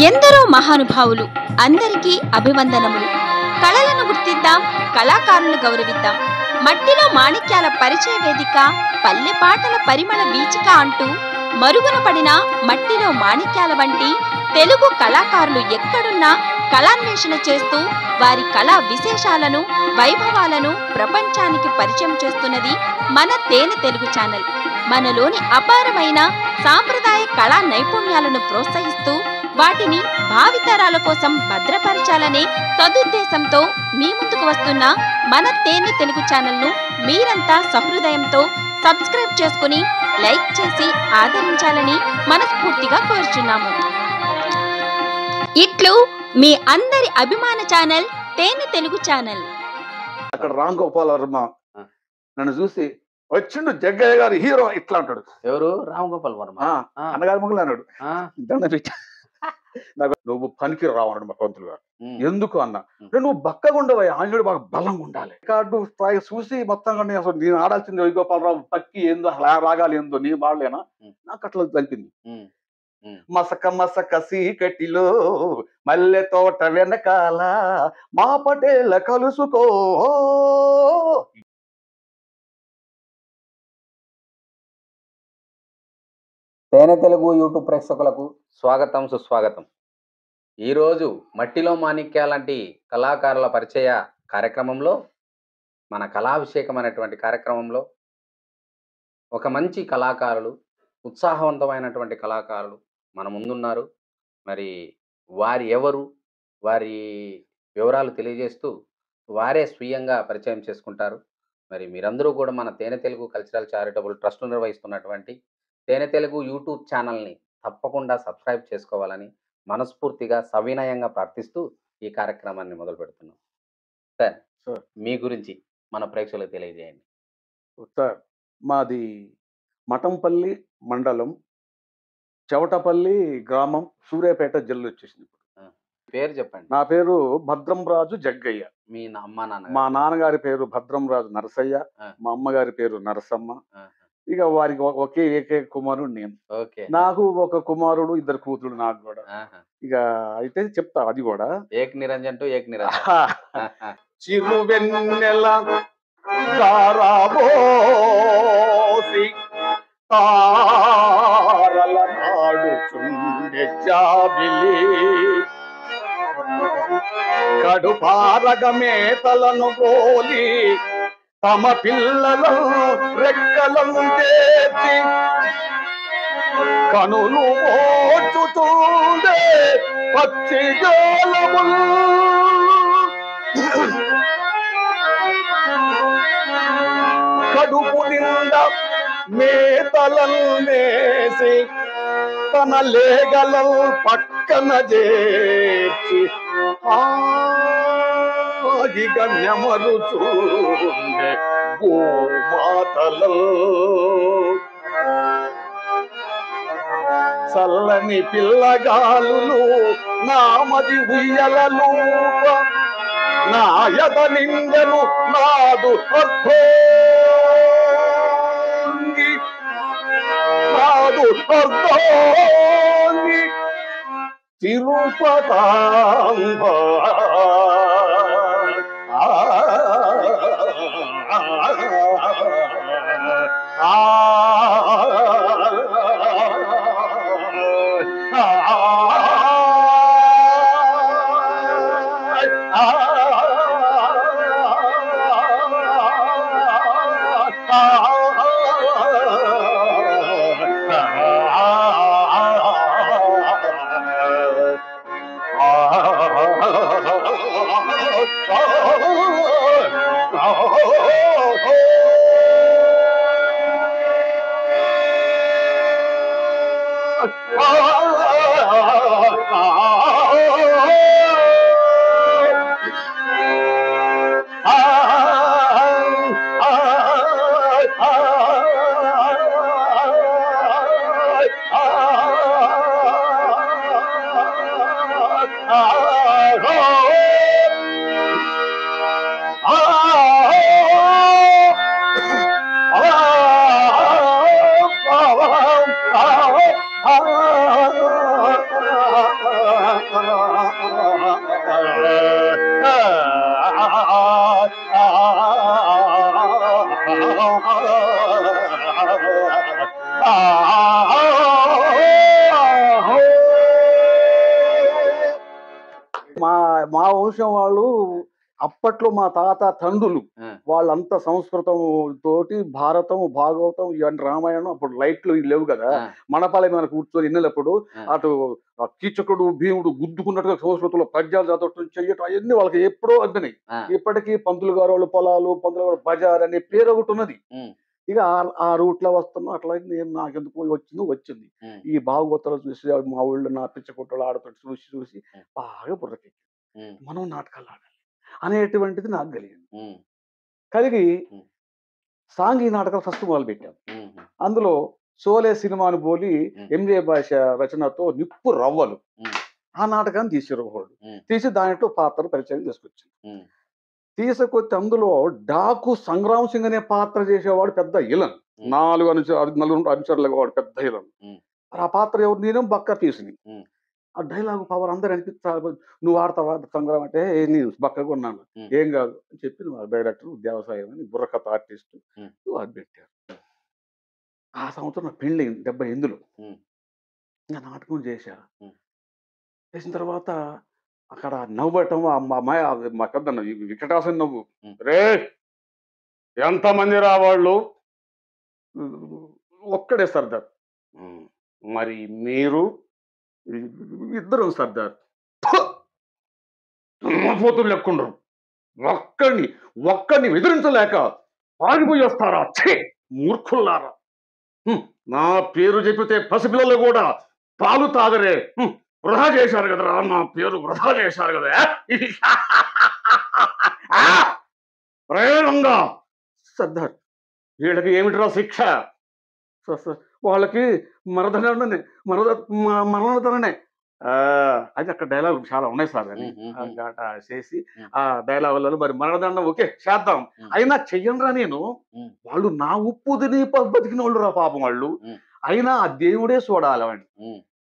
ఎందరో మహానుభావులు, అందరికీ అభివందనములు. కళలను గుర్తిద్దాం, కళాకారులను గౌరవిద్దాం. మట్టిలో మాణిక్యాల పరిచయ వేదిక, పల్లె పాటల పరిమళ వీచిక అంటూ మరుగున పడిన మట్టిలో మాణిక్యాల వంటి తెలుగు కళాకారులు ఎక్కడున్నా కళాన్వేషణ చేస్తూ వారి కళా విశేషాలను, వైభవాలను ప్రపంచానికి పరిచయం చేస్తున్నది మన తేనె తెలుగు ఛానల్. మనలోని అపారమైన సాంప్రదాయ కళా నైపుణ్యాలను ప్రోత్సహిస్తూ వాటిని భావితరాల కోసం భద్రపరచాలనే సదుద్దేశంతో మీ ముందుకు వస్తున్న మన తేనె తెలుగు ఛానల్ను మీరంతా సహృదయంతో సబ్స్క్రైబ్ చేసుకుని లైక్ చేసి ఆదరించాలని మనస్ఫూర్తిగా కోరుచున్నాము. ఇట్లు మీ అందరి అభిమాన ఛానల్ తేనె తెలుగు ఛానల్. అక్కడ రామ్ గోపాల్ వర్మ నన్ను చూసి వచ్చిండు జగ్గయ్య గారు హీరో ఇట్లా అంటాడు. ఎవరు? రామ్ గోపాల్ వర్మ అన్నగారి మొగలు అన్నాడు. దండ పెట్టి నాకు నువ్వు పనికి రావు అన్నాడు మా పంతులు గారు. ఎందుకు అన్నా, నువ్వు బక్కగా ఉండవు, ఆంజనేయుడు బాగా బలంగా ఉండాలి. కార్డు చూసి మొత్తంగా అసలు నేను ఆడాల్సింది వైగోపాలరావు పక్కి ఏందో రాగాలి ఏందో నీ బాడలేనా నాకు అట్లా తలిపింది. మసక మసక సీకటిలో మల్లె తోట వెనకాల మా పటేల కలుసుకో. తేనె తెలుగు యూట్యూబ్ ప్రేక్షకులకు స్వాగతం, సుస్వాగతం. ఈరోజు మట్టిలో మాణిక్యాలంటి కళాకారుల పరిచయ కార్యక్రమంలో, మన కళాభిషేకం అనేటువంటి కార్యక్రమంలో ఒక మంచి కళాకారులు, ఉత్సాహవంతమైనటువంటి కళాకారులు మన ముందున్నారు. మరి వారి ఎవరు, వారి వివరాలు తెలియజేస్తూ వారే స్వీయంగా పరిచయం చేసుకుంటారు. మరి మీరందరూ కూడా మన తేనె తెలుగు కల్చరల్ చారిటబుల్ ట్రస్ట్ నిర్వహిస్తున్నటువంటి తేనె తెలుగు యూట్యూబ్ ఛానల్ని తప్పకుండా సబ్స్క్రైబ్ చేసుకోవాలని మనస్ఫూర్తిగా సవినయంగా ప్రార్థిస్తూ ఈ కార్యక్రమాన్ని మొదలు పెడుతున్నాం. సార్, మీ గురించి మన ప్రేక్షకులకు తెలియజేయండి. సార్, మాది మఠంపల్లి మండలం, చవటపల్లి గ్రామం, సూర్యాపేట జిల్లా వచ్చేసింది. పేరు చెప్పండి. నా పేరు భద్రంరాజు జగ్గయ్య. మీ అమ్మ నాన్న? మా నాన్నగారి పేరు భద్రంరాజు నరసయ్య, మా అమ్మగారి పేరు నరసమ్మ. ఇక వారికి ఒకే ఏకైక కుమారుడు నేను. నాకు ఒక కుమారుడు, ఇద్దరు కూతురు నాకు కూడా. ఇక అయితే చెప్తా అది కూడా. ఏక్ నిరంజన్ టు ఏక్ నిరంజన్. చిరువెన్నెల దారాబోసి తారల నాడుచుండె జాబిలి కడుపారగ మేతలను గోలి తమ పిల్లలను రెక్కలను చేర్చి కనులు ఓచుతుండే పచ్చి జోలములు కడుపు నిండా మేతలను వేసి తన లేగలను పక్కన చేర్చి ఆగిగా నెమరుచుండే గోమాతలు చల్లని పిల్లగాలులు నామది ఉయ్యలలు నాయద నిందను నాదు అర్థోంగి నాదు అర్థోంగి తిరుపతాంబ మా మా వంశం వాళ్ళు అప్పట్లో మా తాత తండ్రులు వాళ్ళంతా సంస్కృతం తోటి భారతం భాగవతం ఇవన్నీ రామాయణం అప్పుడు లైట్లు ఇవి లేవు కదా మనపాలే మన కూర్చొని ఎన్నెలప్పుడు అటు కీచకుడు భీముడు గుద్దుకున్నట్టుగా సంస్కృతంలో పద్యాలు చదవటం చెయ్యటం అవన్నీ వాళ్ళకి ఎప్పుడో అందినాయి. ఇప్పటికీ పంతులు గారు వాళ్ళు పొలాలు పంతులు గారు బజార్ అనే పేరు ఒకటి ఉన్నది. ఇక ఆ రూట్ లో వస్తున్నాం. అట్లా నేను నాకెందుకు వచ్చింది ఈ భాగవతాలు చూసి మా ఊళ్ళో నా పిచ్చకొట్టలు ఆడుతూ చూసి బాగా బుర్రకి మనం నాటకాలు ఆడాలి అనేటువంటిది నాకు కలిగి సాంఘిక నాటకాలు ఫస్ట్ మొదలు పెట్టాం. అందులో సోలే సినిమాను పోలి ఎంజే భాష రచనతో నిప్పు రవ్వలు ఆ నాటకాన్ని తీసిరవాడు. తీసి దాంట్లో పాత్ర పరిచయం తీసుకొచ్చింది. తీసుకొచ్చి అందులో డాకు సంగ్రామ్ సింగ్ అనే పాత్ర చేసేవాడు పెద్ద ఇలన్. 4 అనుచరులుగా వాడు పెద్ద ఇలన్. ఆ పాత్ర ఎవరు? నేను బక్క తీసింది. ఆ డైలాగు పవర్ అందరు అనిపిస్తారు. నువ్వు ఆడతావా సంగ్రామ్ అంటే నేను బక్కగా ఉన్నాను, ఏం కాదు అని చెప్పి డైరెక్టర్ దేవసాయం అని బుర్రకథ ఆర్టిస్ట్ అది పెట్టారు. ఆ సంవత్సరం నా పెళ్ళి 78లో ఇంకా నాటకం చేసిన తర్వాత అక్కడ నవ్వటం మా పెద్ద వికటాసన నవ్వు. రే ఎంతమంది రావాళ్ళు? ఒక్కడే సర్దార్. మరి మీరు? ఇద్దరు సర్దార్. పోతులు లెక్కుండరు. ఒక్కడిని ఎదిరించలేక ఆగిపోయి వస్తారా? మూర్ఖుల్లారా, నా పేరు చెప్పితే పసిపిల్లలు కూడా పాలు తాగరే. వృధా చేశారు కదరా, నా పేరు వృధా చేశారు కదా. రేరంగా సర్దార్ వీళ్ళకి ఏమిటిరా శిక్ష? వాళ్ళకి మరణదండనే. అది అక్కడ డైలాగులు చాలా ఉన్నాయి సార్ అని చేసి ఆ డైలాగులలో మరి మరణదండం ఓకే చేద్దాం, అయినా చెయ్యండిరా. నేను వాళ్ళు నా ఉప్పు తిని బతికిన వాళ్ళు రా పాపం వాళ్ళు. అయినా ఆ దేవుడే చూడాలి వాడిని.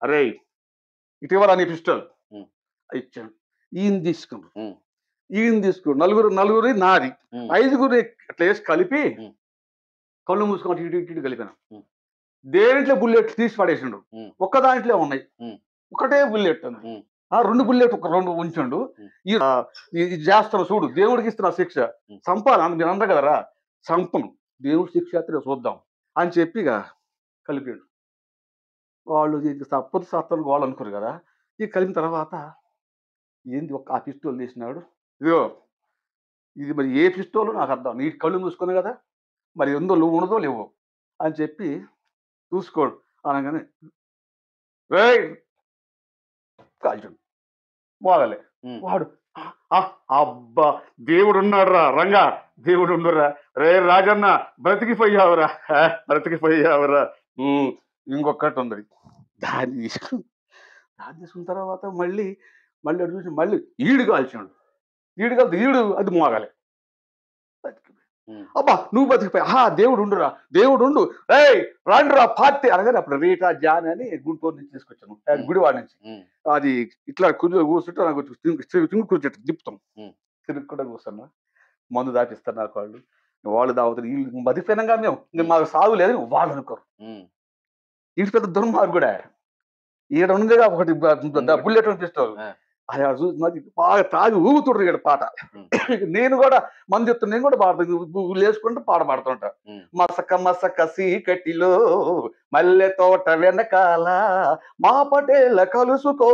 అరే ఇటీవల నీ పిస్టల్ ఇచ్చాను, ఈయన తీసుకున్నాడు. నలుగురి నాది, 5గురి అట్లా వేసి కలిపి కళ్ళు మూసుకొని ఇటు కలిపాను. దేంట్లో బుల్లెట్ తీసి పడేసిండు. ఒక్క దాంట్లో ఉన్నాయి, ఒకటే బుల్లెట్ అని. 2 బుల్లెట్ 2 ఉంచండు. ఇది చేస్తాను చూడు, దేవుడికి ఇస్తున్నా శిక్ష. సంపాలి మీరు అందరు కదరా, సంపను దేవుడి శిక్ష చూద్దాం అని చెప్పి ఇక కలిపాడు. వాళ్ళు తప్పదు సత్తను వాళ్ళు అనుకోరు కదా. ఇక కలిపిన తర్వాత ఏంది ఆ పిస్తోల్ తీసినాడు. ఇదిగో ఇది మరి ఏ పిస్తోలు నాకు అర్థం, నీ కళ్ళు మూసుకునే కదా, మరి ఉండదో లేవో అని చెప్పి చూసుకోడు అనగానే కాల్చుడు మోగలే. వాడు అబ్బా దేవుడు ఉన్నాడు రా రంగా, దేవుడు ఉండరా. రే రాజన్న బ్రతికిపోయావురా. ఇంకొకటి ఉంది. దాన్ని తీసుకున్న తర్వాత మళ్ళీ అటు చూసి మళ్ళీ ఈడు కాల్చాడు. ఈడు అది మోగాలి. అబ్బా నువ్వు బతికిపోయా, దేవుడు ఉండురా, దేవుడు ఉండు, రాండిరా పార్టీ అనగానే అప్పుడు రీటా జాన్ అని గుంటూరు నుంచి తీసుకొచ్చాను, గుడివాడ నుంచి. అది ఇట్లా కూర్చుంటే నాకు కూర్చోట్టు తిప్పుతాం, తిరుగుకుండా కూర్చున్నా. మందు దాపిస్తారు నాకు వాళ్ళు దావుతారు. వీళ్ళు బతికిపోయినాగా మేము మాకు సాగు లేదని వాళ్ళు అనుకోరు. ఇంటి పెద్ద దుర్మార్గుడా, ఈడ ఉందిగా ఒకటి బుల్లెట్ అనిపిస్తారు. అది చూసి బాగా తాగి ఊగుతుండ్రు ఇక్కడ పాట. నేను కూడా మంది చెప్తాను, నేను కూడా పాడతాను, లేచుకుంటూ పాట పాడుతుంటా. మసక సీకటిలో మల్లె తోట వెనకాల మా పటేల కలుసుకో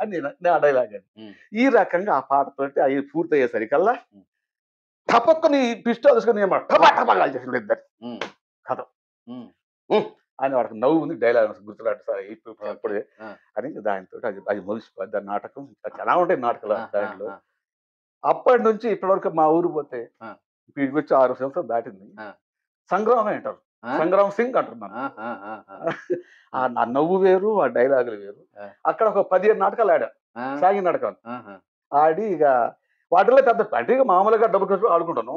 అని నేను డైలాగ్. ఈ రకంగా ఆ పాటతోటి అవి పూర్తయ్యేసరికల్లా టపక్కని పిస్టల్ తీసుకుని టపాకాలు చేసిన ఇద్దరు కథ అని వాడికి నవ్వు ఉంది. డైలాగ్ గుర్తులాంటి సార్ అప్పుడే అని దానితో అది ముగిసిపోద్ది. దాని నాటకం చాలా ఉంటాయి నాటకాలు దాంట్లో. అప్పటి నుంచి ఇప్పటి వరకు మా ఊరు పోతే వీడికి వచ్చి 6 సంవత్సరాలు దాటింది. సంగ్రామే అంటారు, సంగ్రామ్ సింగ్ అంటున్నాను. ఆ నవ్వు వేరు, ఆ డైలాగులు వేరు. అక్కడ ఒక 15 నాటకాలు ఆడా, సాగి నాటకాలు ఆడి ఇక వాటిలో పెద్ద అంటే మామూలుగా డబ్బు ఖర్చు ఆడుకుంటాను.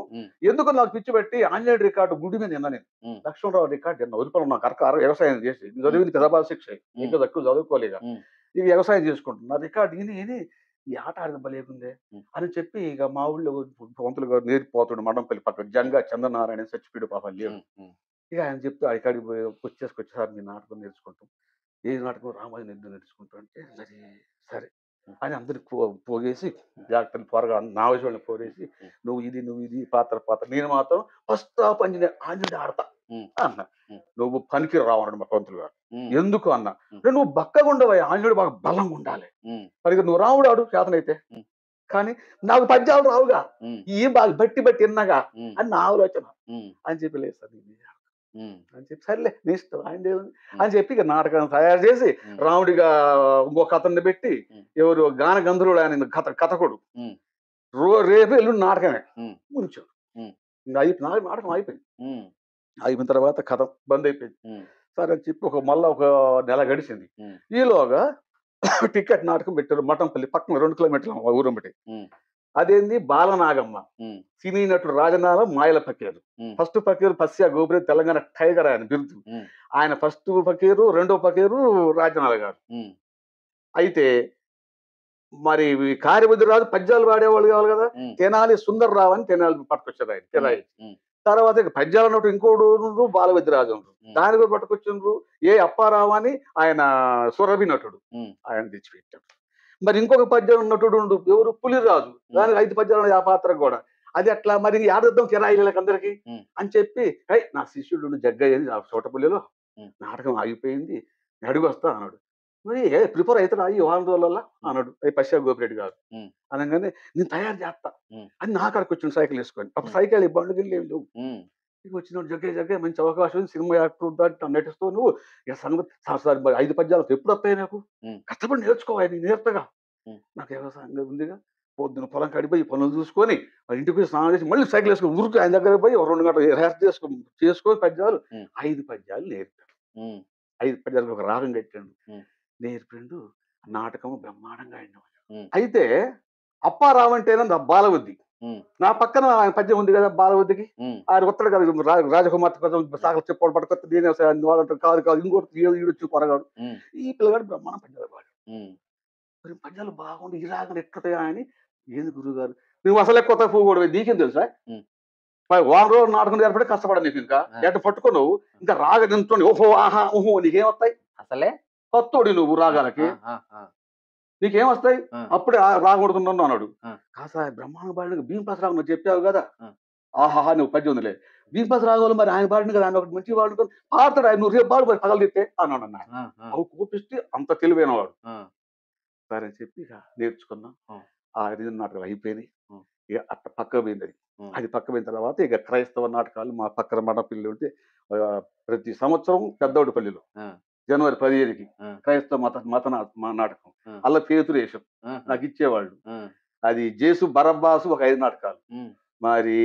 ఎందుకు నాకు పిచ్చి పెట్టి ఆంజనేయ రికార్డు గుడి మీద నిన్న నేను లక్ష్మణరావు రికార్డు నిన్న వదిలిపోను. నాకు వ్యవసాయం చేసి చదివింది పెదబాల శిక్ష, ఇంకా తక్కువ చదువుకోలేక ఇది వ్యవసాయం చేసుకుంటున్నా. రికార్డు ఇది ఈ ఆట ఆడిన భలేకుందే ఉమ్. అని చెప్పి ఇక మా ఊళ్ళో పంతులు గారు నేర్పిపోతుండే మడంపల్లి పక్కన జంగా చంద్రనారాయణ చచ్చిపోయాడు పాపం లేడు. ఇక ఆయన చెప్తే అక్కడికి పోయి వచ్చేసారి మీ నాటకం నేర్చుకుంటాం. ఏ నాటకం రామాయణ యుద్ధం నేర్చుకుంటాం అంటే సరే సరే అని అందరికి పోగేసి జాగ్రత్తలు త్వరగా నా వయసు పోగేసి నువ్వు ఇది పాత్ర నేను మాత్రం ఫస్ట్ హాఫ్ ఆంజనేయుడు ఆడతా అన్న. నువ్వు పనికి రావన్నాడు మా పంతులు గారు. ఎందుకు అన్న, నువ్వు బక్కగా ఉండవు, ఆంజనేయుడు బాగా బలంగా ఉండాలి, మరి నువ్వు రాముడు ఆడు చేతనైతే, కానీ నాకు పద్యాలు రావుగా, ఈ బాగా బట్టి విన్నగా అని నా ఆలోచన అని చెప్పి లేదు సార్ అని చెప్పి సర్లే నీ ఇష్టం ఆయన దేవుని అని చెప్పి ఇక నాటకాన్ని తయారు చేసి రాముడిగా ఇంకొక అతన్ని పెట్టి ఎవరు గాన గంధర్వుడు ఆయన కథకుడు రేపు ఎల్లుండి నాటకమే ఉంచాడు. నాటకం అయిపోయిన తర్వాత కథ బంద్ అయిపోయింది. సరే అని చెప్పి మళ్ళా ఒక నెల గడిచింది. ఈలోగా టికెట్ నాటకం పెట్టారు మఠంపల్లి పక్కన 2 కిలోమీటర్ల ఊరం బట్టి. అదేంది బాలనాగమ్మ, సినీ నటుడు రాజనాల మాయల ఫకీరు. ఫస్ట్ ఫకీరు పస్యా గోపురే తెలంగాణ టైగర్ ఆయన బిరుదు. ఆయన ఫస్ట్ ఫకీరు, రెండో ఫకీరు రాజనాల గారు. అయితే మరి కార్యబుద్ధిరాజు పద్యాలు పాడేవాళ్ళు కావాలి కదా, తెనాలి సుందర్రావు అని తెనాలి పట్టుకొచ్చారు ఆయన తెనాలి. తర్వాత పద్యాల నటు ఇంకోడు బాలవిద్యరాజు దాని కూడా పట్టుకొచ్చిండ్రు. అప్పారావు అని ఆయన సురభి నటుడు, ఆయన తెచ్చిపెట్టాడు. మరి ఇంకొక పద్యం నటుడు ఎవరు పులిరాజు, దానికి 5 పద్యాలు ఆ పాత్రకు కూడా. అది అట్లా మరి ఆడద్దాం కిరాయిలకు అందరికి అని చెప్పి నా శిష్యుడు జగ్గయ్యని చోటపల్లిలో నాటకం ఆగిపోయింది, అడుగు వస్తా అన్నాడు. మరి ప్రిపేర్ అవుతాడు ఈ వారం రోజులలో అన్నాడు పశ్చా గోపిరెడ్డి గారు. అనగానే నేను తయారు చేస్తా అని నా కాడికి వచ్చిన సైకిల్ వేసుకొని. అప్పుడు సైకిల్ బండ్లు లేవు. ఇక వచ్చిన జగ్గయ్య మంచి అవకాశం, సినిమా యాక్టర్ నటిస్తూ నువ్వు ఇక సంగతి 5 పద్యాలకు ఎప్పుడు వస్తాయి, నాకు కష్టపడి నేర్చుకోవాలి, నేర్పగా నాకు వ్యవసాయంగా ఉందిగా. పొద్దున పొలం కడిపోయి పనులు చూసుకొని ఇంటికి పోయి స్నానం చేసి మళ్ళీ సైకిల్ వేసుకొని ఊరికి ఆయన దగ్గర పోయి 2 గంటలు రిహార్స్ చేసుకొని పద్యాలు 5 పద్యాలు నేర్పాడు. 5 పద్యాలకు ఒక రాగం కట్టాడు, నేర్పిండు. నాటకం బ్రహ్మాండంగా అయిన. అయితే అప్పారావు అంటేనే బాలవద్ది, నా పక్కన ఆయన పద్యం ఉంది కదా బాలవద్దికి, ఆయన ఉత్తడు కదా రాజకుమార్తె కోసం సాగలు చెప్పాడు పట్టుకొస్తే నేనే వాళ్ళు కాదు ఇంకోటి ఈడొచ్చి కొరగాడు. ఈ పిల్లగాడు బ్రహ్మాండం పద్యాలు పాడు. మరి పద్యాలు బాగుండి ఈ రాగలు ఎట్లుంటాయా అని. ఏంది గురువు గారు నువ్వు అసలే కొత్త పోకూడదు, నీకేం తెలుసా, వారం రోజులు నాటకం ఏర్పడి కష్టపడ నీకు ఇంకా ఎట్ట పట్టుకున్నావు ఇంకా రాగ నించుని ఓహో ఆహా ఓహో నీకేం వస్తాయి, అసలే కొత్తోడి నువ్వు రాగాలకి నీకేం వస్తాయి, అప్పుడే రాగొడుతున్నాను అన్నాడు. కాసా బ్రహ్మాండ బాడిన భీంపాస్ రావు నువ్వు చెప్పావు కదా, ఆహాహా నువ్వు పద్యం ఉందిలే భీంపాస్ రాఘవులు మరి ఆయన పాడిన కదా, ఆయన ఒకటి మంచి వాడుకొని పాడతాడు ఆయన, నువ్వు రేపు పాడు మరి పగలదిస్తే అన్నాడు అన్న. అవి కోపిస్తే అంత తెలివైన వాడు. సరే అని చెప్పి ఇక నేర్చుకున్నాం. ఆ 5 నాటకాలు అయిపోయినాయి. ఇక అట్ట పక్క పోయింది. అది పక్క పోయిన తర్వాత ఇక క్రైస్తవ నాటకాలు మా పక్కన మడపల్లి ఉంటే ప్రతి సంవత్సరం పెద్దోడిపల్లిలో జనవరి 15కి క్రైస్తవ మత నాటకం అలా పేతురేషం నాకు ఇచ్చేవాళ్ళు. అది జేసు బరబ్బాసు ఒక 5 నాటకాలు, మరి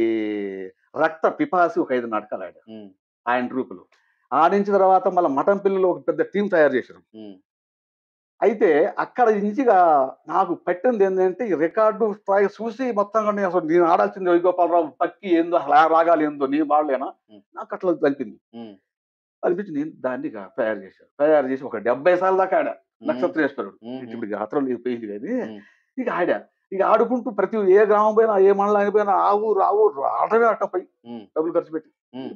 రక్త పిపాసి ఒక 5 నాటకాలు ఆడారు ఆయన ట్రూపులు. ఆడించిన తర్వాత మళ్ళీ మఠంపల్లిలో ఒక పెద్ద టీం తయారు చేశారు. అయితే అక్కడ ఇంచిగా నాకు పెట్టింది ఏంటంటే ఈ రికార్డు స్థాయి చూసి మొత్తంగా అసలు నేను ఆడాల్సింది వైగోపాలరావు పక్కి ఏందో అసలు రాగాలు ఏందో నేను వాడలేనా, నాకు అట్లా అనిపించి నేను దాన్ని తయారు చేసి ఒక 70 సార్లు దాకా ఆడా నక్షత్రేశ్వరుడు. ఇప్పుడు జాతరలు పోయింది కానీ ఇక ఇక ఆడుకుంటూ ప్రతి ఏ గ్రామం పోయినా ఏ మండలం అయిపోయినా ఆ ఊరు ఆడమే అట్టపై డబ్బులు ఖర్చు పెట్టి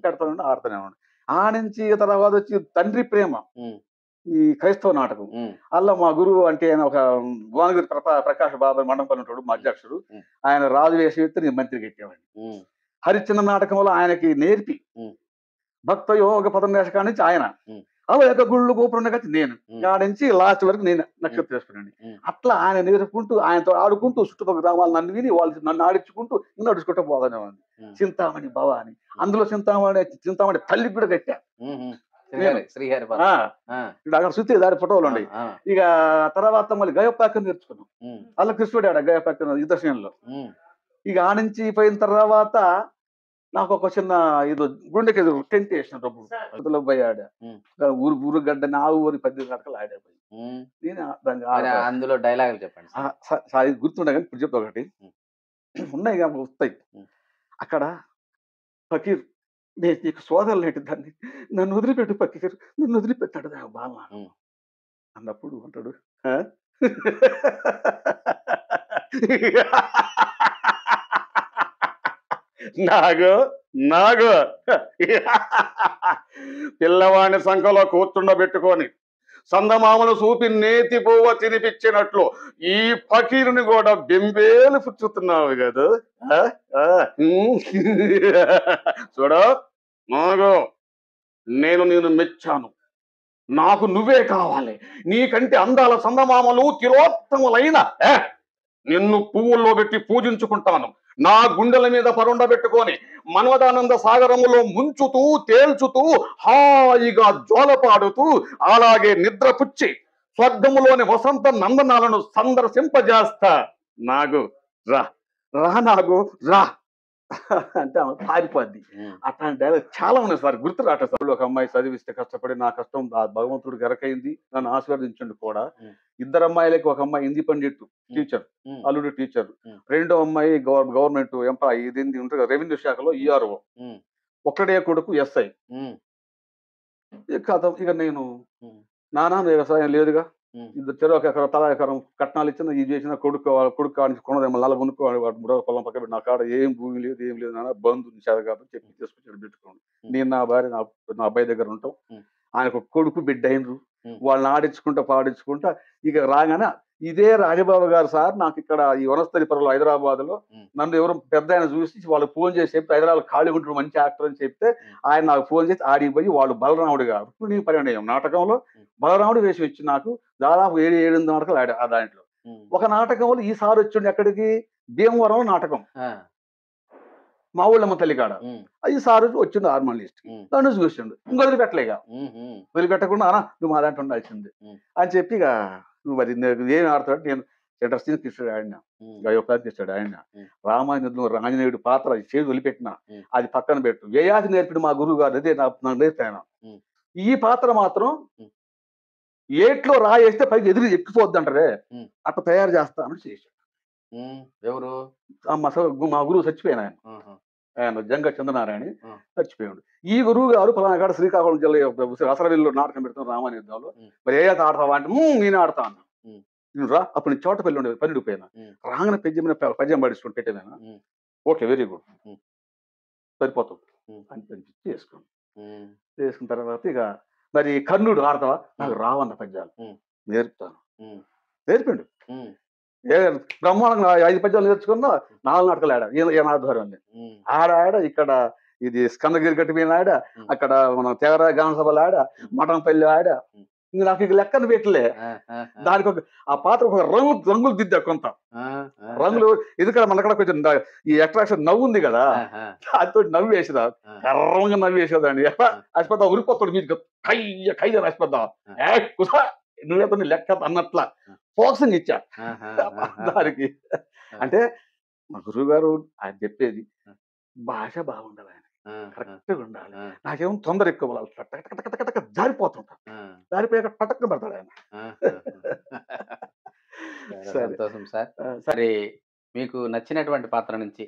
పెడతానండి ఆడుతూనే ఉన్నాడు. ఆ నుంచి తర్వాత వచ్చి తండ్రి ప్రేమ ఈ క్రైస్తవ నాటకం. అలా మా గురువు అంటే ఆయన ఒక గోనగిరి ప్రకాష్ బాబాయ్ మండపంలో ఉంటాడు మా అధ్యక్షుడు, ఆయన రాజు వేసి నేను మంత్రికి ఎక్కేవాడిని. హరిశ్చంద్ర నాటకంలో ఆయనకి నేర్పి భక్త యోగ పదన్యాస నుంచి ఆయన యొక్క గుళ్ళు గోపురం వచ్చి నేను నుంచి లాస్ట్ వరకు నేను నక్షత్రేశ్వరుని. అట్లా ఆయన నేర్పుకుంటూ ఆయనతో ఆడుకుంటూ చుట్టుపక్కల గ్రామాలు నన్ను విని వాళ్ళు నన్ను ఆడించుకుంటూ నడుచుకుంటూ పోతానేవాడిని. చింతామణి భవాని, అందులో చింతామణి తల్లికి కూడా కట్టా. అక్కడ సుత్తి దాడి ఫోటోలు ఉన్నాయి. ఇక తర్వాత మళ్ళీ గయోపాకం నేర్చుకున్నాం. అలా కృష్ణుడు ఆడ గయోపాకం యుద్ధశయంలో. ఇక ఆ నుంచి పోయిన తర్వాత నాకు ఒక చిన్న ఇది గుండెకి టెంట్ వేసిన డబ్బులు పోయి ఆడా ఊరు గడ్డ నా ఊరి 10 నాటకాలు ఆడాపోయి. నేను అందులో డైలాగులు చెప్పండి గుర్తుండే కానీ ఇప్పుడు చెప్తా. ఒకటి ఉన్నాయి కానీ వస్తాయి. అక్కడ ఫకీర్ నేను నీకు సోదరులు ఏంటి, దాన్ని నన్ను వదిలిపెట్టు ఫకీర్, నన్ను వదిలిపెట్టాడు బాగా అన్నప్పుడు అంటాడు నాగు నాగు పిల్లవాడిని సంఖలో కూర్చుండబెట్టుకొని సందమామలు చూపి నేతి పువ్వ తినిపించినట్లు ఈ ఫకీరుని కూడా బెంబేలు పుచ్చుతున్నావు కదా చూడ నాగు నేను మెచ్చాను. నాకు నువ్వే కావాలి. నీకంటే అందాల సందమామలు తిలోత్తములైన నిన్ను పువ్వుల్లో పెట్టి పూజించుకుంటాను. నా గుండెల మీద పరుండబెట్టుకొని మన్మదానంద సాగరములో ముంచుతూ తేల్చుతూ హాయిగా జోలపాడుతూ అలాగే నిద్రపుచ్చి స్వర్గములోని వసంత నందనాలను సందర్శింపజేస్తా. నాగు రా రా నాగు రా అంటే ఆమె పారిపోద్ది. అట్లాంటి డైలాగ్ చాలా ఉన్నాయి సార్, గుర్తు రాట సార్. ఒక అమ్మాయి చదివిస్తే కష్టపడి నా కష్టం భగవంతుడు గరకైంది, నన్ను ఆశీర్వదించండి కూడా. ఇద్దరు అమ్మాయిలకి ఒక అమ్మాయి హిందీ పండిట్ టీచర్, అల్లుడు టీచర్, రెండో అమ్మాయి గవర్నమెంట్ ఎంప్లాయీ, ఇది ఉంటుంది రెవెన్యూ శాఖలో ఈఆర్ఓ, ఒక్కడే కొడుకు ఎస్ఐ. ఇక నేను నానా వ్యవసాయం లేదుగా, ఇద్దరు చెరువు ఒక ఎకరం తలా ఎకరం కట్నాలు ఇచ్చిన ఇది చేసిన కొడుకు కొనదేమో నల్ల కొనుక్కోవాలి, పొలం పక్క నా కాడ ఏం భూమి లేదు ఏం లేదు నాన్న, బంధు నిషేధ కాబట్టి చెప్పి తీసుకొచ్చి పెట్టుకోండి. నేను నా భార్య నా అబ్బాయి దగ్గర ఉంటాం. ఆయనకు కొడుకు బిడ్డ అయినరు, వాళ్ళని ఆడించుకుంటా పాడించుకుంటా ఇక రాగానే ఇదే రాజబాబు గారు సార్ నాకు ఇక్కడ ఈ వనస్థలిపురంలో హైదరాబాద్ లో నన్ను ఎవరు పెద్ద ఆయన చూసి వాళ్ళకి ఫోన్ చేసి చెప్తే హైదరాబాద్ ఖాళీ ఉంటాడు మంచి యాక్టర్ అని చెప్తే ఆయన నాకు ఫోన్ చేసి ఆడికి పోయి వాళ్ళు బలరాముడు గారు నేను పరిణయం నాటకంలో బలరాముడు వేషం ఇచ్చి నాకు దాదాపు 7-8 నాటకాలు ఆడా. ఆ దాంట్లో ఒక నాటకంలో ఈసారి వచ్చిండు ఎక్కడికి, భీమవరం నాటకం మా ఊళ్ళమ్మ తల్లి కాడ. ఈసారి వచ్చిండు హార్మోనిస్ట్, నన్ను చూసిండు. ఇంక వదిలిపెట్టలేక వదిలిపెట్టకుండా నువ్వు మా దాంట్లో ఉండాల్సింది అని చెప్పి ఇక నువ్వు మరి ఏమి ఆడతాడు. నేను సెంటర్ సీన్ ఇస్తాడు ఆయన, గయోపాతి ఇస్తాడు ఆయన, రామాయణంలో ఆంజనేయుడు పాత్ర చేసి వదిలిపెట్టిన అది పక్కన పెట్టు, వ్యయాది నేర్పిడు మా గురువు గారు, అదే నాకు నేర్పాను. ఈ పాత్ర మాత్రం ఏట్లో రాయేస్తే పైకి ఎదురు ఎక్కిపోద్ది అంటారే అట్లా తయారు చేస్తానని చేశాడు. ఎవరు మా గురువు చచ్చిపోయిన ఆయన జంగ చంద్రనారాయణ చచ్చిపోయాడు. ఈ గురువు గారు పలానా కాడ శ్రీకాకుళం జిల్లా అసరవిల్లో నాటకం పెడతాను రామాయణంలో, మరి ఏ ఆడతావా అంటే నేను ఆడతా అన్నా. నేను రా అప్పుడు నేను చోటపల్లి ఉండే పని పోయినా, రాగానే పద్యం పడిచుకుని పెట్టేదానా. ఓకే వెరీ గుడ్ సరిపోతుంది అని చేసుకోండి. చేసుకున్న తర్వాత ఇక మరి కర్ణుడు ఆడతావా, నాకు రావన్న పద్యాలు నేర్పుతాను. నేర్పిండు బ్రహ్మాండంగా 5 పద్యాలు నేర్చుకున్నా 4 నాటకాలు ఆడ ఈయన ఆధ్వర్యం ఆడ ఇక్కడ ఇది స్కందగిరి గట్టి మీద ఆడ, అక్కడ మన తెగర గాన సభలు ఆడ, మఠంపల్లి ఆడ. నాకు ఇక లెక్కను పెట్టలే. దానికి ఆ పాత్ర ఒక రంగులు దిద్దా కొంత రంగులు, ఎందుకంటే మనక్కడ కొంచెం ఈ అట్రాక్షన్ నవ్వు ఉంది కదా, దాంతో నవ్వు వేసేదా కర్రంగా నవ్వు వేసేదాన్ని. అసిపోతా ఉరిపోతాడు మీకు ఖైద అసిపోద్దా నువ్వేతో లెక్క అన్నట్లా ఫోకసింగ్ ఇచ్చా దానికి. అంటే మా గురువు గారు ఆయన చెప్పేది భాష బాగుండాలి, ఆయన కరెక్ట్గా ఉండాలి. నాకేమో తొందర ఎక్కువ జారిపోతుంటా, జారిపోయాక పటక్క పడతాడు ఆయన. సంతోషం సార్. సరే మీకు నచ్చినటువంటి పాత్ర నుంచి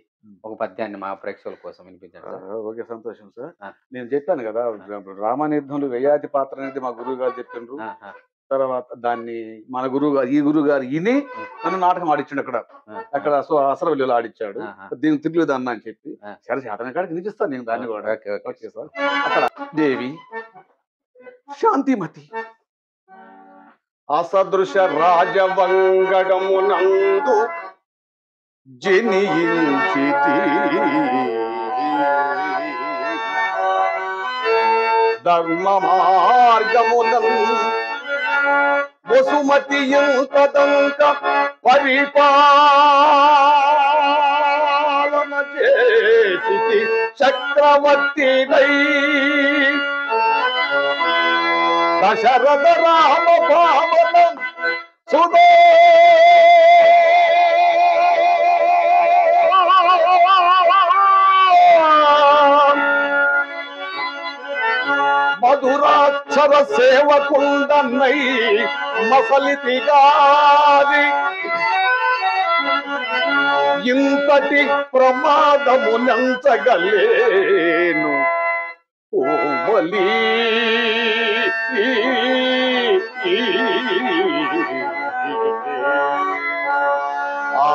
ఒక పద్యాన్ని మా ప్రేక్షకుల కోసం వినిపించండి. ఓకే సంతోషం సార్. నేను చెప్పాను కదా రామాయుధంలో వ్యయాతి పాత్ర అనేది మా గురువు గారు చెప్పిండ్రు. తర్వాత దాన్ని మన గురువు గారు ఈ గురువు గారు ఈయనే నన్ను నాటకం ఆడిచ్చాడు అక్కడ అసరవల్లిలో ఆడిచ్చాడు. దీన్ని తిరుగులేదు అన్న అని చెప్పి సరే అతని కాడికి నిలిపిస్తాను నేను దాన్ని కూడా. Okay sir. అక్కడ దేవి శాంతిమతి అసదృశ రాజవంగడమునందు జనించితి ధర్మ మార్గమునందు వసుమతి ఇంతదంక పరిపాలన చేసి చక్రవర్తినై దశరథ రామ పావనం సుదో మధురాక్షర సేవకుండన్నై మసలితి గారి ఇంతటి ప్రమాదమునంచగలేను ఓమలి ఆ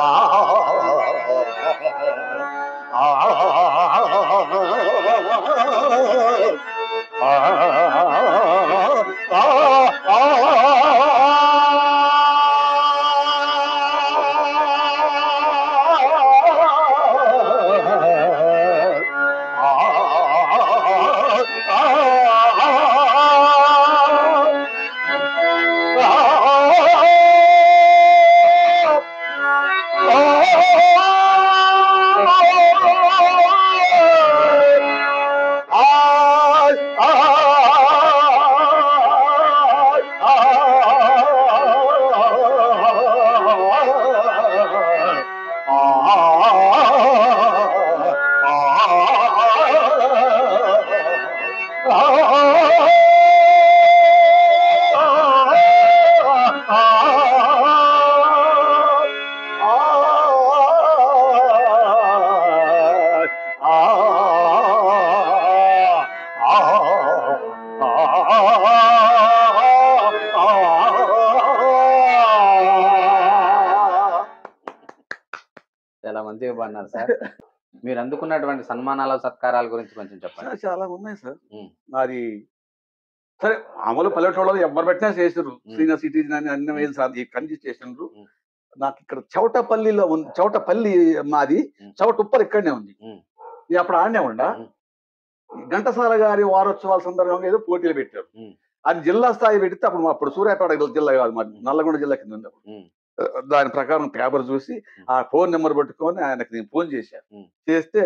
పాడినారు సార్. మీరు అందుకున్నటువంటి సన్మానాల సత్కారాల గురించి కొంచెం చెప్పండి. చాలా ఉన్నాయి సార్. ఉమ్, అది సరే మామూలు పల్లెటూళ్ళలో ఎవరు పెట్టినా చేసారు. సీనియర్ సిటిజన్ అని అన్ని వేలు సార్ ఇక్కడి చేసిండ్రు. ఉమ్. నాకు ఇక్కడ చౌటపల్లిలో ఉంది. చౌటపల్లి మాది, చౌటుప్పలు ఇక్కడనే ఉంది. నేను అప్పుడు ఆడనే ఉండా. ఘంటసాల గారి వారోత్సవాల సందర్భంగా ఏదో పోటీలు పెట్టారు. అది జిల్లా స్థాయి పెడితే అప్పుడు సూర్యాపేట జిల్లా కాదు, మరి నల్లగొండ జిల్లా కింద ఉంది అప్పుడు. దాని ప్రకారం పేపర్ చూసి ఆ ఫోన్ నెంబర్ పట్టుకొని ఆయనకు నేను ఫోన్ చేశాను. చేస్తే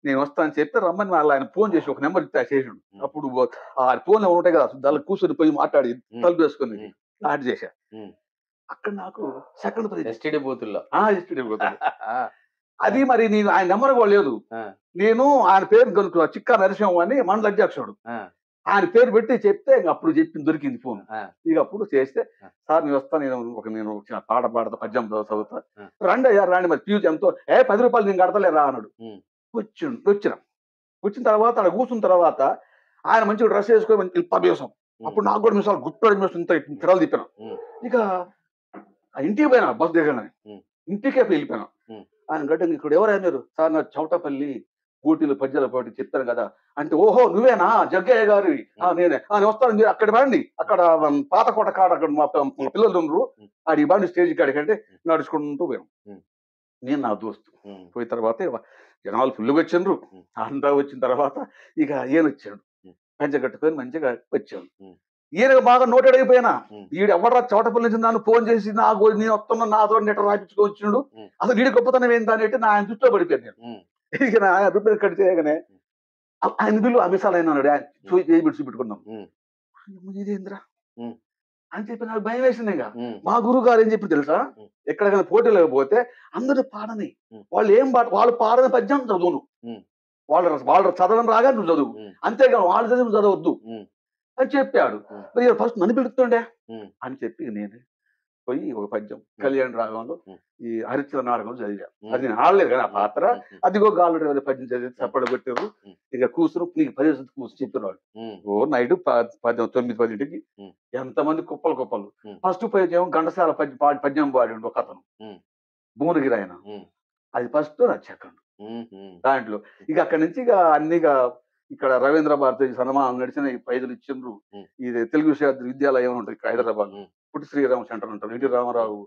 నేను వస్తానని చెప్తే రమ్మని వాళ్ళు ఆయన ఫోన్ చేసి ఒక నెంబర్ ఇస్తే చేసాడు. అప్పుడు ఆ ఫోన్ నెంబర్ ఉంటాయి కదా, దాని కూర్చొని పోయి మాట్లాడి తలుపు వేసుకొని స్టార్ట్ చేశా. అక్కడ నాకు సెకండ్ ప్రైజ్ ఎస్టీడీ బూతుల్లో. అది మరి నేను ఆయన నెంబర్ కూడా లేదు. నేను ఆయన పేరు కనుక్కున్నా, చిక్కా నరసింహం అని మండల అధ్యక్షుడు. ఆయన పేరు పెట్టి చెప్తే అప్పుడు చెప్పింది దొరికింది ఫోన్. ఇక అప్పుడు చేస్తే సార్ నేను వస్తా, నేను పాట పాడతా, పద్యం చదువుతా, రండి అయ్యా రండి, మరి ఫ్యూజ్ ఎంతో 10 రూపాయలు నేను కడతలేరా అన్నాడు. వచ్చిన తర్వాత అక్కడ కూర్చున్న తర్వాత ఆయన మంచిగా డ్రెస్ వేసుకొని ఇంత వేసాం. అప్పుడు నాకు కూడా మిసాలు గుర్తు ఇంత తిరలు తిప్పాను. ఇక ఇంటికి పోయినా, బస్సు దిగగానే ఇంటికే వెళ్ళిపోయినా. ఆయన గడ్డ ఇక్కడ ఎవరైనా మీరు? సార్ నా చౌటపల్లి పోటీలు పద్యాల పోటీ చెప్తాను కదా అంటే, ఓహో నువ్వేనా జగ్గయ్య గారి? నేనే. నేను వస్తాను, మీరు అక్కడ బండి, అక్కడ పాతకోట కాడ అక్కడ మా పిల్లలు ఉన్నారు, ఆడి బండి స్టేజ్ కాడికి అంటే నడుచుకుంటూ పోయాం. నేను నా దోస్తు పోయిన తర్వాత జనాలు ఫుల్గా వచ్చిండ్రు. అంతా వచ్చిన తర్వాత ఇక ఈయన వచ్చాడు, పంచ కట్టుకొని మంచిగా వచ్చాడు. ఈయనకు బాగా నోటెడ్ అయిపోయినా. వీడు ఎవడరా చోటపల్లి నుంచి నన్ను ఫోన్ చేసి నాకు నేను వస్తున్నా, నాతో నెట్ట రాయించుకొచ్చిండు, అసలు వీడి గొప్పతనం ఏంటని అంటే నా ఆయన చుట్టూ పడిపోయాను నేను. ఇక నా రూపాయలు కట్ చేయగానే ఆయన బిల్లు అమిసాలు అయినా అన్నాడు. ఆయన చూపెట్టుకున్నాం. ఇదేంద్రా అని చెప్పి నాకు భయం వేసింది. ఇంకా మా గురువు గారు ఏం చెప్పి తెలుసా, ఎక్కడికైనా పోటీలకు పోతే అందరూ పాడని, వాళ్ళు ఏం వాళ్ళు పాడని పద్యం చదువును, వాళ్ళు చదవడం రాగా నువ్వు చదువు, అంతేగాని వాళ్ళు చదివి చదవద్దు అని చెప్పాడు. మరి ఫస్ట్ నన్ను పిలుస్తుండే అని చెప్పి నేను పోయి ఒక పద్యం కళ్యాణ రాగంలో ఈ హరిశ్చంద్ర నాటకం చదివా. అది నేను ఆడలేదు కదా ఆ పాత్ర, అదిగో గాలు పద్యం చదివి చప్పట్లు కొట్టారు. ఇక కూర్చుని నీకు 10 కూర్చు చెప్పినాడు. ఓ నైట్ 9-10కి ఎంతమంది కుప్పలు. ఫస్ట్ పద్యం ఘంటసాల పద్యం పాడిండు ఒక అతను, భువనగిరి ఆయన. అది ఫస్ట్, అది సెకండ్ దాంట్లో. ఇక అక్కడి నుంచి ఇక అన్నిగా ఇక్కడ రవీంద్ర భారతి సన్మానం నడిచిన ఈ ప్రైజులు ఇచ్చిండ్రు. ఇది తెలుగు విద్యాలయం ఉంటుంది ఇక్కడ హైదరాబాద్, పుట్టి శ్రీరామ సెంటర్ అంటారు, ఎన్టీ రామారావు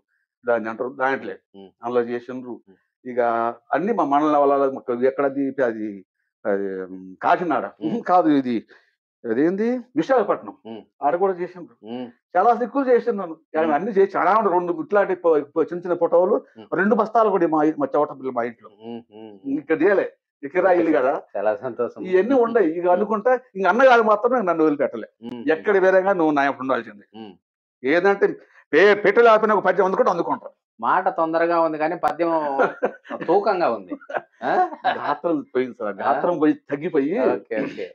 దాన్ని అంటారు, దాంట్లో అందులో చేసిండ్రు. ఇక అన్ని మా మండల వాళ్ళ ఎక్కడది అది అది కాకినాడ కాదు, ఇది అదేంది విశాఖపట్నం, ఆడ కూడా చేసిండ్రు. చాలా ఎక్కువ చేసినాను అన్ని చేసి చాలా 2 ఇట్లాంటి చిన్న ఫోటోలు 2 బస్తాలు కూడా మా చోటపల్లి మా ఇంట్లో ఇక్కడ చేయలే, ఇక్కడ ఇల్లు కదా. చాలా సంతోషం. ఇవన్నీ ఉండయి. ఇక అనుకుంటా ఇంక అన్నగారు మాత్రమే నన్ను వదిలిపెట్టలే. ఎక్కడ వేరేగా నువ్వు నా ఉండాల్సింది. ఏదంటే పెట్టెలు ఆపిన ఒక పద్యం అందుకుంటారు. మాట తొందరగా ఉంది కానీ పద్యం తూకంగా ఉంది. గాత్రం పోయింది సార్, గాత్రం పోయి తగ్గిపోయి.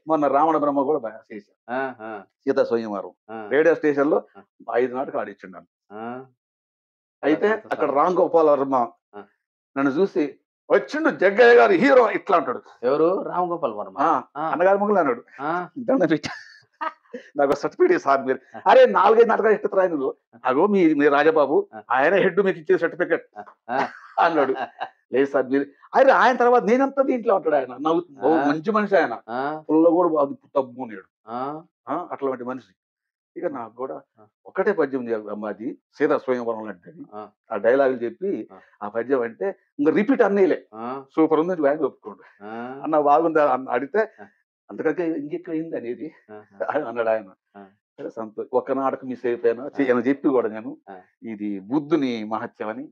మొన్న రావణ బ్రహ్మ కూడా బాగా చేశాను. సీతా స్వయంవరం రేడియో స్టేషన్ లో 5 నాటకాలు ఆడిచ్చిండు. అయితే అక్కడ రామ్ గోపాల్ వర్మ నన్ను చూసి వచ్చిండు, జగ్గయ్య గారు హీరో ఇట్లా అంటాడు. ఎవరు? రామ్ గోపాల్ వర్మ అన్నగారి మొగలు అన్నాడు. నాకు సర్టిఫికేట్ సార్ మీరు, అరే 4-5 నాటకాలు ఇస్తారా నువ్వు, అగో మీ రాజబాబు ఆయన హెడ్ మీకు ఇచ్చే సర్టిఫికేట్ అన్నాడు. లేదు సార్ మీరు, అరే ఆయన తర్వాత నేనంతా దీంట్లో అంటాడు. ఆయన నవ్వు మంచి మనిషి, ఆయన పుల్ల కూడా తప్పుకున్నాడు అట్లాంటి మనిషి. ఇక నాకు కూడా ఒకటే పద్యం అది సీతా స్వయంవరం లాంటిది. ఆ డైలాగులు చెప్పి ఆ పద్యం అంటే ఇంకా రిపీట్ అన్నీలే, సూపర్ ఉంది వ్యాంగ్ ఒప్పుకోండు అన్న, బాగుందా అన్న అడిగితే అంతకంటే ఇంకెక్కువ అయింది అనేది అన్నాడు ఆయన. సంతోషం. ఒక్క నాటకం మిస్ అయిపోయాను చెప్పి కూడా నేను, ఇది బుద్ధుని మహత్యం అని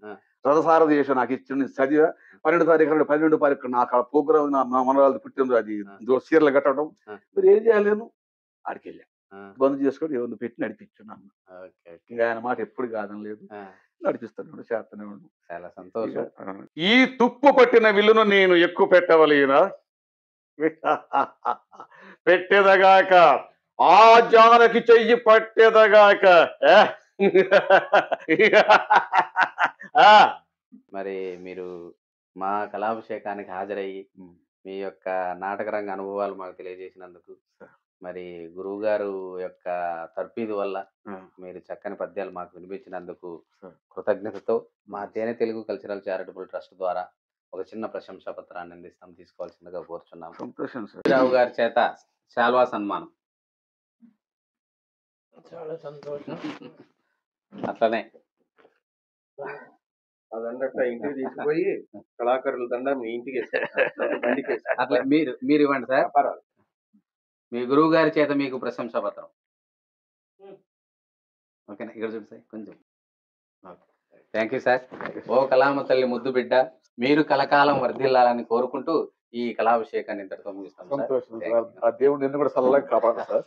రథసారథి చేసి నాకు ఇచ్చి చదివా. 12వ తారీఖు నాకు ఆ ప్రోగ్రామ్ నా మనరాలు పుట్టిన అది చీరలు కట్టడం. మీరు ఏం చేయలేను, ఆడికి వెళ్ళా బంద్ చేసుకొని ఎవరిని పెట్టి నడిపించున్నాను. ఇంకా ఆయన మాట ఎప్పుడు కాదని లేదు, నడిపిస్తాను, చేస్తూనే ఉండు. చాలా సంతోషం. ఈ తుప్పు పట్టిన విల్లును నేను ఎక్కువ పెట్టవలేనా, పెట్టేదగాక ఆ జానకి చెయ్యి పట్టేదగాక. మరి మీరు మా కళాభిషేకానికి హాజరయ్యి మీ యొక్క నాటకరంగ అనుభవాలు మాకు తెలియజేసినందుకు, మరి గురువు గారు యొక్క తర్ఫీదు వల్ల మీరు చక్కని పద్యాలు మాకు వినిపించినందుకు కృతజ్ఞతతో మా తేనె తెలుగు కల్చరల్ చారిటబుల్ ట్రస్ట్ ద్వారా ఒక చిన్న ప్రశంసా పత్రాన్ని అందిస్తాం, తీసుకోవాల్సిందిగా కోరుచున్నాం. సంతోషం సార్. రావు గారి చేత శాల్వా సన్మానం. చాలా సంతోషం. అట్లనే అదన్నట్టు ఇంటికి తీసుకుపోయి కళాకారుల దండ మీ ఇంటికి అట్లా మీరు ఇవ్వండి సార్. మీ గురువు గారి చేత మీకు ప్రశంసా పత్రం. ఓకేనా, ఇక్కడ చూడు సార్ కొంచెం. Thank you sir. ఓ కళామ తల్లి ముద్దు బిడ్డ, మీరు కలకాలం వర్ధిల్లాలని కోరుకుంటూ ఈ కళాభిషేకాన్ని ఇంతటితో ముగిస్తాం సార్. సంతోషం సార్. ఆ దేవుడు నిన్ను కూడా చల్లగా కాపాడు సార్.